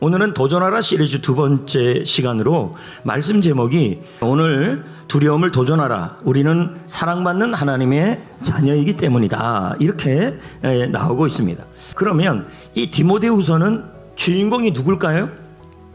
오늘은 도전하라 시리즈 두 번째 시간으로 말씀 제목이 오늘 두려움을 도전하라. 우리는 사랑받는 하나님의 자녀이기 때문이다. 이렇게 나오고 있습니다. 그러면 이 디모데후서는 주인공이 누굴까요?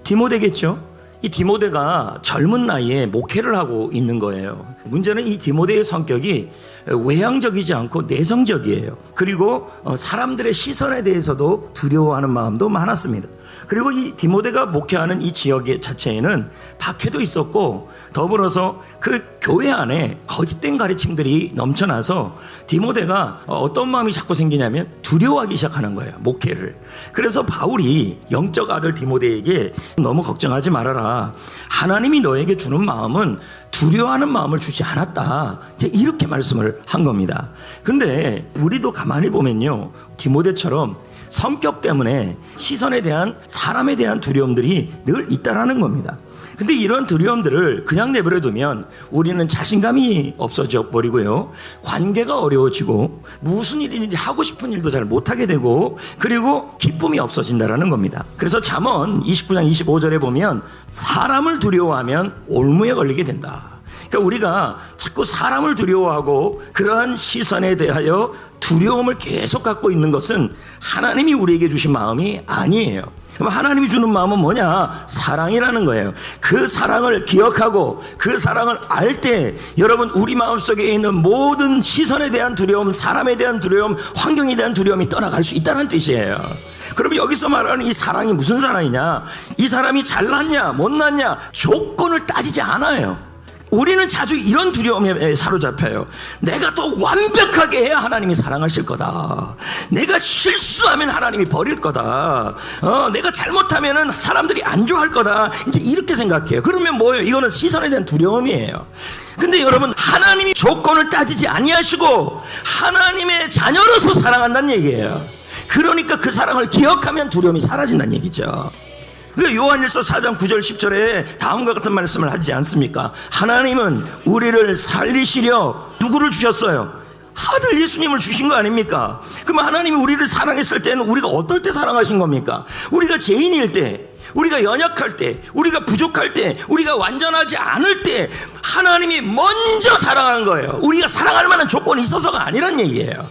디모데겠죠. 이 디모데가 젊은 나이에 목회를 하고 있는 거예요. 문제는 이 디모데의 성격이 외향적이지 않고 내성적이에요. 그리고 사람들의 시선에 대해서도 두려워하는 마음도 많았습니다. 그리고 이 디모데가 목회하는 이 지역 자체에는 박해도 있었고 더불어서 그 교회 안에 거짓된 가르침들이 넘쳐나서 디모데가 어떤 마음이 자꾸 생기냐면 두려워하기 시작하는 거예요, 목회를. 그래서 바울이 영적 아들 디모데에게 너무 걱정하지 말아라. 하나님이 너에게 주는 마음은 두려워하는 마음을 주지 않았다. 이제 이렇게 말씀을 한 겁니다. 근데 우리도 가만히 보면요, 디모데처럼 성격 때문에 시선에 대한, 사람에 대한 두려움들이 늘 있다라는 겁니다. 근데 이런 두려움들을 그냥 내버려 두면 우리는 자신감이 없어져 버리고요, 관계가 어려워지고 무슨 일이든지 하고 싶은 일도 잘 못하게 되고, 그리고 기쁨이 없어진다라는 겁니다. 그래서 잠언 29장 25절에 보면 사람을 두려워하면 올무에 걸리게 된다. 그러니까 우리가 자꾸 사람을 두려워하고 그러한 시선에 대하여 두려움을 계속 갖고 있는 것은 하나님이 우리에게 주신 마음이 아니에요. 그럼 하나님이 주는 마음은 뭐냐? 사랑이라는 거예요. 그 사랑을 기억하고 그 사랑을 알 때 여러분, 우리 마음속에 있는 모든 시선에 대한 두려움, 사람에 대한 두려움, 환경에 대한 두려움이 떠나갈 수 있다는 뜻이에요. 그러면 여기서 말하는 이 사랑이 무슨 사랑이냐? 이 사람이 잘났냐 못났냐 조건을 따지지 않아요. 우리는 자주 이런 두려움에 사로잡혀요. 내가 더 완벽하게 해야 하나님이 사랑하실 거다. 내가 실수하면 하나님이 버릴 거다. 내가 잘못하면 사람들이 안 좋아할 거다. 이제 이렇게 생각해요. 그러면 뭐예요? 이거는 시선에 대한 두려움이에요. 근데 여러분, 하나님이 조건을 따지지 아니하시고 하나님의 자녀로서 사랑한다는 얘기예요. 그러니까 그 사랑을 기억하면 두려움이 사라진다는 얘기죠. 요한일서 4장 9절 10절에 다음과 같은 말씀을 하지 않습니까? 하나님은 우리를 살리시려 누구를 주셨어요? 아들 예수님을 주신 거 아닙니까? 그럼 하나님이 우리를 사랑했을 때는 우리가 어떨 때 사랑하신 겁니까? 우리가 죄인일 때, 우리가 연약할 때, 우리가 부족할 때, 우리가 완전하지 않을 때 하나님이 먼저 사랑하는 거예요. 우리가 사랑할 만한 조건이 있어서가 아니란 얘기예요.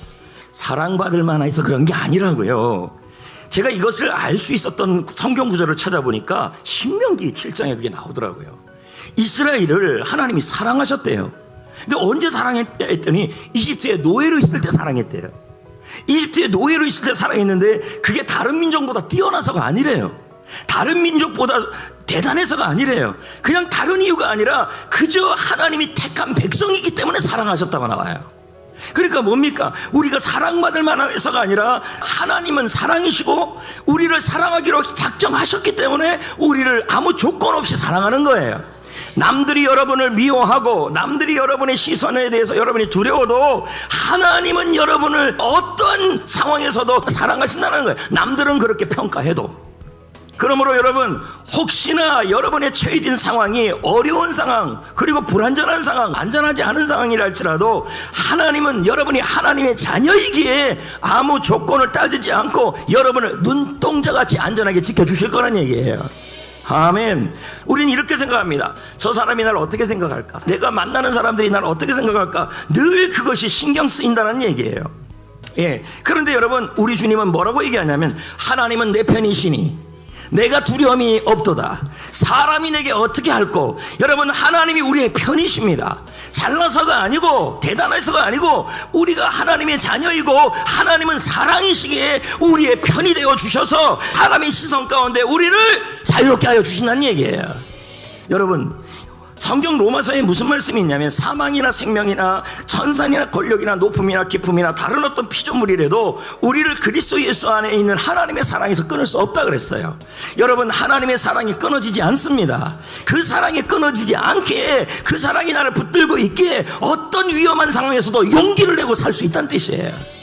사랑받을 만해서 그런 게 아니라고요. 제가 이것을 알 수 있었던 성경 구절을 찾아보니까 신명기 7장에 그게 나오더라고요. 이스라엘을 하나님이 사랑하셨대요. 근데 언제 사랑했더니 이집트에 노예로 있을 때 사랑했대요. 이집트에 노예로 있을 때 사랑했는데 그게 다른 민족보다 뛰어나서가 아니래요. 다른 민족보다 대단해서가 아니래요. 그냥 다른 이유가 아니라 그저 하나님이 택한 백성이기 때문에 사랑하셨다고 나와요. 그러니까 뭡니까? 우리가 사랑받을 만해서가 아니라 하나님은 사랑이시고 우리를 사랑하기로 작정하셨기 때문에 우리를 아무 조건 없이 사랑하는 거예요. 남들이 여러분을 미워하고 남들이 여러분의 시선에 대해서 여러분이 두려워도 하나님은 여러분을 어떤 상황에서도 사랑하신다는 거예요. 남들은 그렇게 평가해도. 그러므로 여러분, 혹시나 여러분의 처해진 상황이 어려운 상황, 그리고 불안전한 상황, 안전하지 않은 상황이라 할지라도 하나님은 여러분이 하나님의 자녀이기에 아무 조건을 따지지 않고 여러분을 눈동자같이 안전하게 지켜주실 거란 얘기예요. 아멘. 우리는 이렇게 생각합니다. 저 사람이 날 어떻게 생각할까? 내가 만나는 사람들이 날 어떻게 생각할까? 늘 그것이 신경 쓰인다는 얘기예요. 예. 그런데 여러분, 우리 주님은 뭐라고 얘기하냐면 하나님은 내 편이시니 내가 두려움이 없도다. 사람이 내게 어떻게 할꼬? 여러분, 하나님이 우리의 편이십니다. 잘나서가 아니고 대단해서가 아니고 우리가 하나님의 자녀이고 하나님은 사랑이시기에 우리의 편이 되어 주셔서 사람의 시선 가운데 우리를 자유롭게 하여 주신다는 얘기예요. 여러분, 성경 로마서에 무슨 말씀이 있냐면 사망이나 생명이나 천산이나 권력이나 높음이나 깊음이나 다른 어떤 피조물이라도 우리를 그리스도 예수 안에 있는 하나님의 사랑에서 끊을 수 없다 그랬어요. 여러분, 하나님의 사랑이 끊어지지 않습니다. 그 사랑이 끊어지지 않게, 그 사랑이 나를 붙들고 있기에 어떤 위험한 상황에서도 용기를 내고 살 수 있다는 뜻이에요.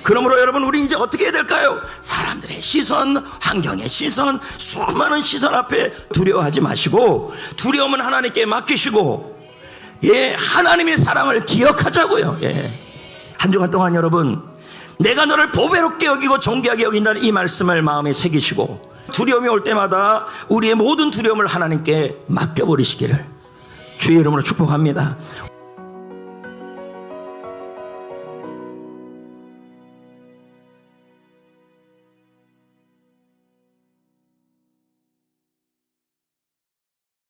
그러므로 여러분, 우리 이제 어떻게 해야 될까요? 사람들의 시선, 환경의 시선, 수많은 시선 앞에 두려워하지 마시고 두려움은 하나님께 맡기시고, 예, 하나님의 사랑을 기억하자고요. 예. 한 주간 동안 여러분, 내가 너를 보배롭게 여기고 존귀하게 여긴다는 이 말씀을 마음에 새기시고 두려움이 올 때마다 우리의 모든 두려움을 하나님께 맡겨버리시기를 주의 이름으로 축복합니다.